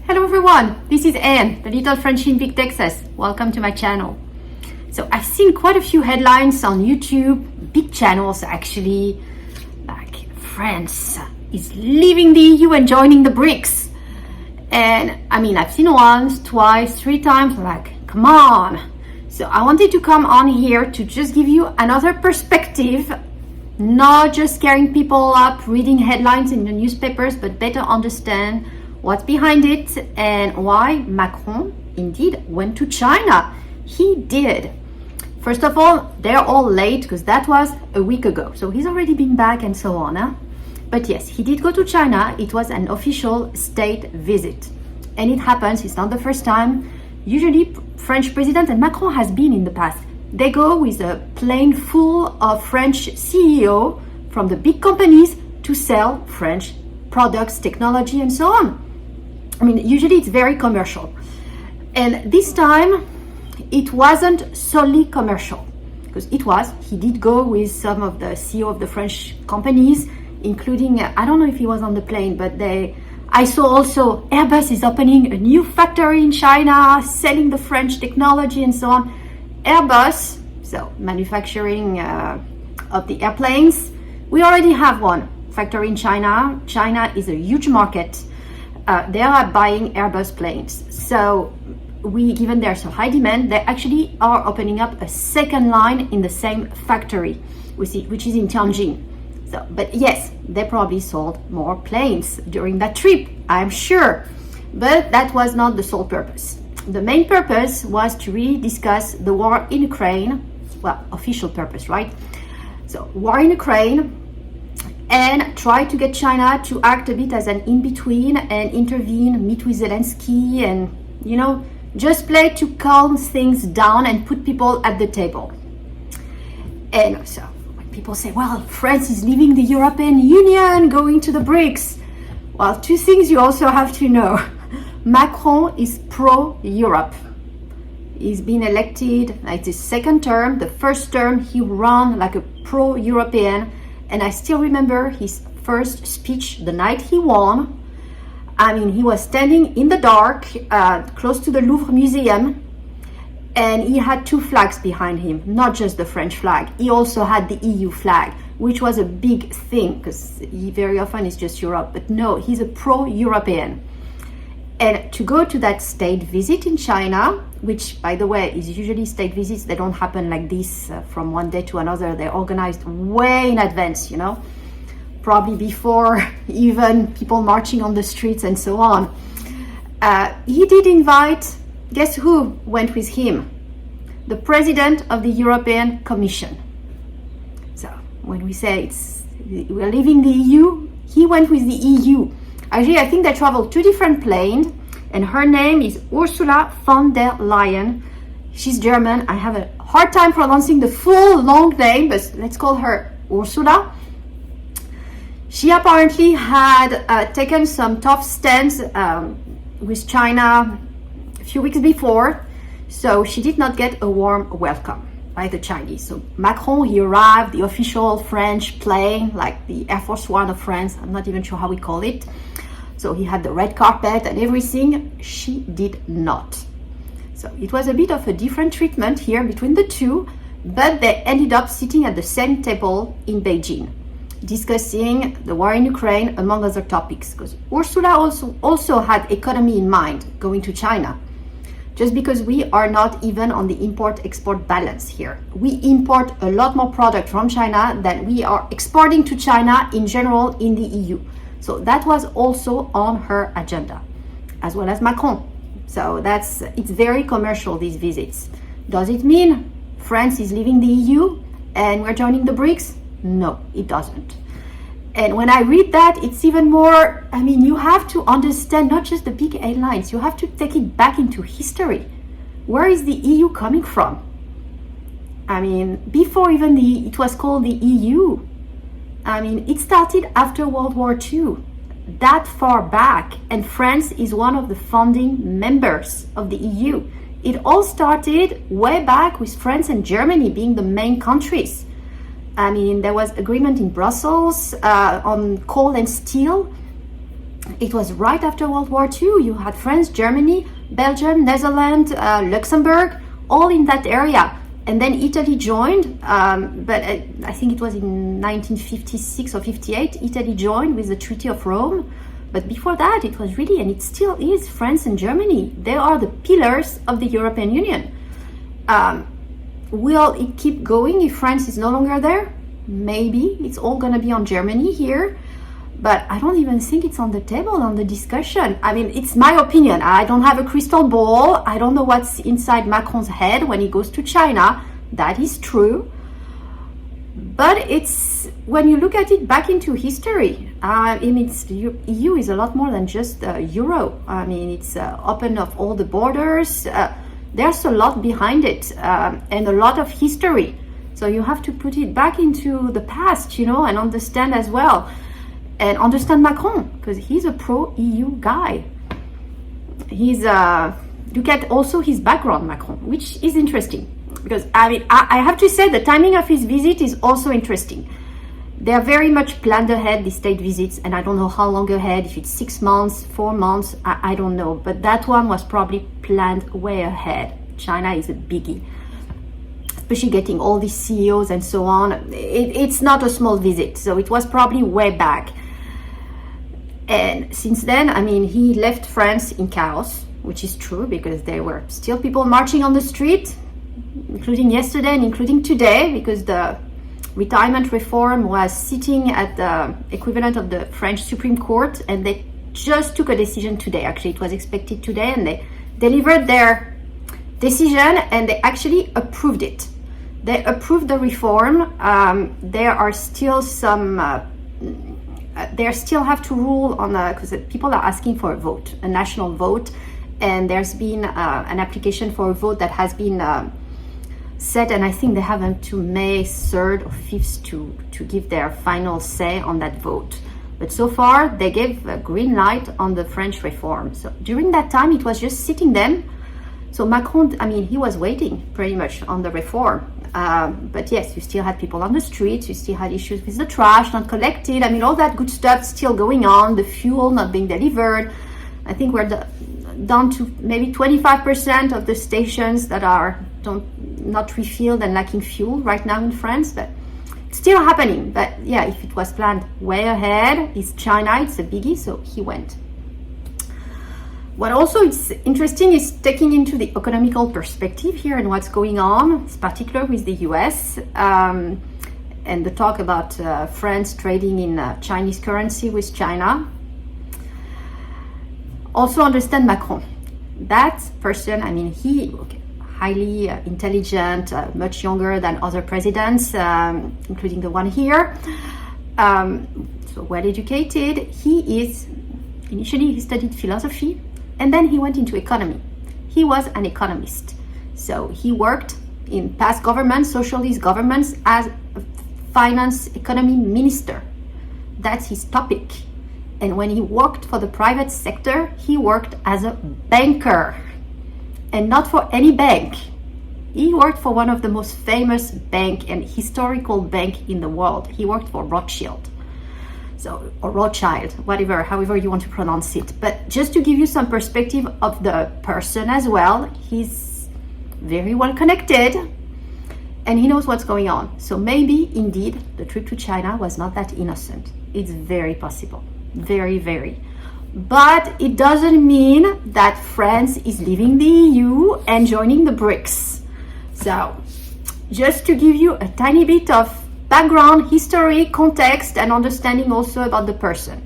Hello everyone, this is Anne, the little French in Big Texas. Welcome to my channel. So I've seen quite a few headlines on YouTube, big channels actually, like France is leaving the EU and joining the BRICS. And I mean, I've seen once, twice, three times, like, come on. So I wanted to come on here to just give you another perspective, not just scaring people up, reading headlines in the newspapers, but better understand what's behind it and why Macron indeed went to China. He did. First of all, they're all late because that was a week ago. So he's already been back and so on. But yes, he did go to China. It was an official state visit. And it happens, it's not the first time. Usually French president, and Macron has been in the past, they go with a plane full of French CEO from the big companies to sell French products, technology, and so on. I mean, usually it's very commercial. And this time, it wasn't solely commercial. Because he did go with some of the CEO of the French companies, including, I don't know if he was on the plane, but I saw also Airbus is opening a new factory in China, selling the French technology and so on. Airbus, so manufacturing of the airplanes, we already have one factory in China. China is a huge market. They are buying Airbus planes. So given there's a high demand, they actually are opening up a second line in the same factory, which is in Tianjin. So, but yes, they probably sold more planes during that trip, I'm sure. But that was not the sole purpose. The main purpose was to really discuss the war in Ukraine. Well, official purpose, right? So, war in Ukraine, and try to get China to act a bit as an in-between and intervene, meet with Zelensky, and, just play to calm things down and put people at the table. And so when people say, well, France is leaving the European Union, going to the BRICS. Well, two things you also have to know. Macron is pro-Europe. He's been elected, it's his second term. The first term, he ran like a pro-European. And I still remember his first speech the night he won. I mean, he was standing in the dark, close to the Louvre Museum, and he had two flags behind him, not just the French flag. He also had the EU flag, which was a big thing, because he very often is just Europe. But no, he's a pro-European. And to go to that state visit in China, which, by the way, is usually state visits, they don't happen like this from one day to another. They're organized way in advance, probably before even people marching on the streets and so on. He did invite, guess who went with him? The president of the European Commission. So when we say we're leaving the EU, he went with the EU. Actually, I think they traveled two different planes, and her name is Ursula von der Leyen. She's German. I have a hard time pronouncing the full long name, but let's call her Ursula. She apparently had taken some tough stands with China a few weeks before, so she did not get a warm welcome by the Chinese. So Macron, he arrived, the official French plane, like the Air Force One of France, I'm not even sure how we call it. So he had the red carpet and everything. She did not. So it was a bit of a different treatment here between the two, but they ended up sitting at the same table in Beijing, discussing the war in Ukraine, among other topics, because Ursula also had economy in mind, going to China. Just because we are not even on the import-export balance here. We import a lot more product from China than we are exporting to China in general in the EU. So that was also on her agenda, as well as Macron. So it's very commercial, these visits. Does it mean France is leaving the EU and we're joining the BRICS? No, it doesn't. And when I read that, it's even more, you have to understand not just the big headlines, you have to take it back into history. Where is the EU coming from? Before even it was called the EU. It started after World War II, that far back, and France is one of the founding members of the EU. It all started way back with France and Germany being the main countries. There was agreement in Brussels on coal and steel. it was right after World War II. You had France, Germany, Belgium, Netherlands, Luxembourg, all in that area. And then Italy joined, but I think it was in 1956 or 58, Italy joined with the Treaty of Rome. But before that, it was really, and it still is, France and Germany. They are the pillars of the European Union. Will it keep going if France is no longer there? Maybe. It's all going to be on Germany here. But I don't even think it's on the table, on the discussion. I mean, it's my opinion. I don't have a crystal ball. I don't know what's inside Macron's head when he goes to China. That is true. But it's, when you look at it back into history, I mean, EU is a lot more than just Euro. I mean, it's open of all the borders. There's a lot behind it, and a lot of history. So you have to put it back into the past, you know, and understand as well. And understand Macron, because he's a pro-EU guy. He's, look at also his background, Macron, which is interesting. Because, I mean, I have to say the timing of his visit is also interesting. They are very much planned ahead, the state visits, and I don't know how long ahead, if it's 6 months, 4 months, I don't know. But that one was probably planned way ahead. China is a biggie, especially getting all these CEOs and so on. It's not a small visit, so it was probably way back. And since then, I mean, he left France in chaos, which is true because there were still people marching on the street, including yesterday and including today, because the retirement reform was sitting at the equivalent of the French Supreme Court, and they just took a decision today. Actually, it was expected today, and they delivered their decision and they actually approved it. They approved the reform. There are still some they still have to rule on because people are asking for a vote, a national vote, and there's been an application for a vote that has been set, and I think they have until May 3rd or 5th to give their final say on that vote. But so far they gave a green light on the French reform. So during that time it was just sitting there. So Macron, I mean, he was waiting pretty much on the reform. But yes, you still had people on the streets, you still had issues with the trash not collected. I mean, all that good stuff still going on, the fuel not being delivered. I think we're down to maybe 25% of the stations that are not refilled and lacking fuel right now in France, but it's still happening. But yeah, if it was planned way ahead, it's China, it's a biggie, so he went. What also is interesting is taking into the economical perspective here and what's going on, in particular with the US, and the talk about France trading in Chinese currency with China. Also understand Macron. That person, I mean, highly intelligent, much younger than other presidents, including the one here. So well educated. Initially he studied philosophy, and then he went into economy. He was an economist. So he worked in past governments, socialist governments, as a finance economy minister. That's his topic. And when he worked for the private sector, he worked as a banker. And not for any bank. He worked for one of the most famous bank and historical bank in the world. He worked for Rothschild. So, or Rothschild, whatever, however you want to pronounce it. But just to give you some perspective of the person as well, he's very well connected and he knows what's going on. So maybe indeed the trip to China was not that innocent. It's very possible, very, very. But it doesn't mean that France is leaving the EU and joining the BRICS. So just to give you a tiny bit of background, history, context, and understanding also about the person.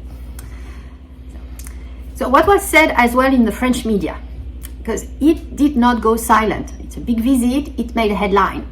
So what was said as well in the French media, because it did not go silent. It's a big visit, it made a headline.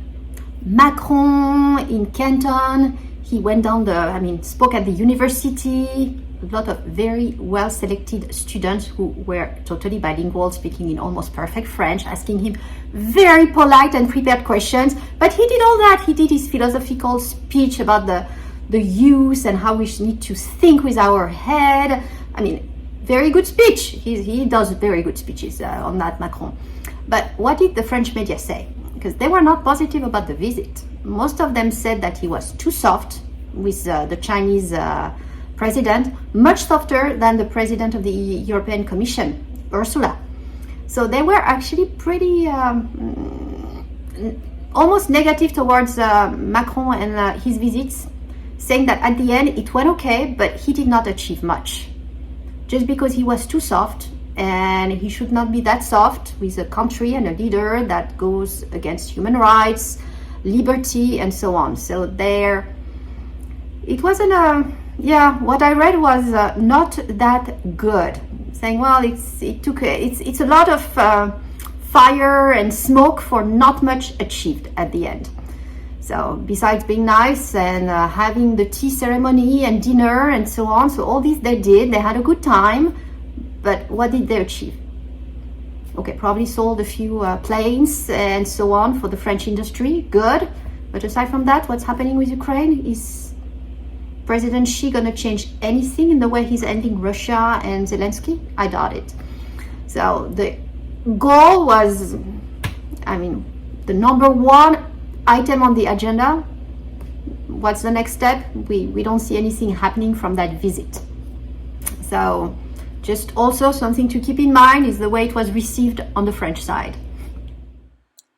Macron in Canton, he went down spoke at the university. A lot of very well selected students who were totally bilingual, speaking in almost perfect French, asking him very polite and prepared questions. But he did all that. He did his philosophical speech about the youth and how we need to think with our head. I mean, very good speech. He does very good speeches on that, Macron. But what did the French media say? Because they were not positive about the visit. Most of them said that he was too soft with the Chinese president, much softer than the president of the European Commission, Ursula. So they were actually pretty almost negative towards Macron and his visits, saying that at the end it went okay, but he did not achieve much. Just because he was too soft, and he should not be that soft with a country and a leader that goes against human rights, liberty, and so on. So there, it wasn't what I read was not that good. Saying, well, it's a lot of fire and smoke for not much achieved at the end. So besides being nice and having the tea ceremony and dinner and so on, so all these they did, they had a good time, but what did they achieve? Okay, probably sold a few planes and so on for the French industry, good. But aside from that, what's happening with Ukraine? Is President Xi gonna change anything in the way he's ending Russia and Zelensky? I doubt it. So the goal was, the number one item on the agenda. What's the next step? We don't see anything happening from that visit. So just also something to keep in mind is the way it was received on the French side.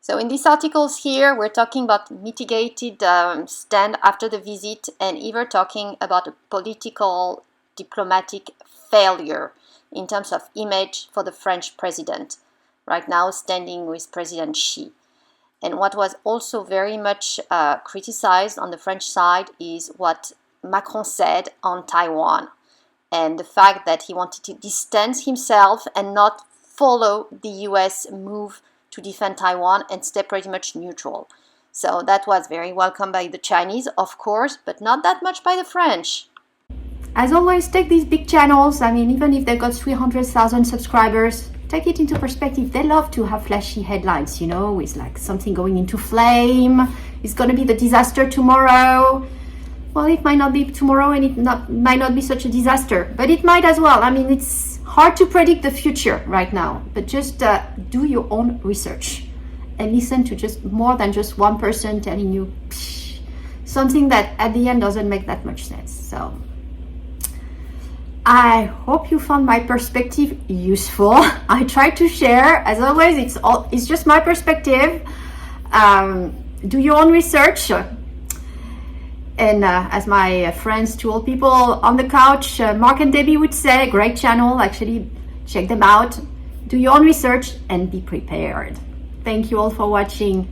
So in these articles here, we're talking about mitigated stand after the visit, and even talking about a political diplomatic failure in terms of image for the French president, right now standing with President Xi. And what was also very much criticized on the French side is what Macron said on Taiwan, and the fact that he wanted to distance himself and not follow the US move to defend Taiwan and stay pretty much neutral. So that was very welcome by the Chinese, of course, but not that much by the French. As always, take these big channels, even if they've got 300,000 subscribers, take it into perspective. They love to have flashy headlines, with like something going into flame, it's going to be the disaster tomorrow. Well, it might not be tomorrow, and might not be such a disaster, but it might as well. It's hard to predict the future right now, but just do your own research and listen to just more than just one person telling you something that at the end doesn't make that much sense. So I hope you found my perspective useful. I tried to share. As always, it's just my perspective. Do your own research. And as my friends, two old people on the couch, Mark and Debbie would say, great channel, actually check them out. Do your own research and be prepared. Thank you all for watching.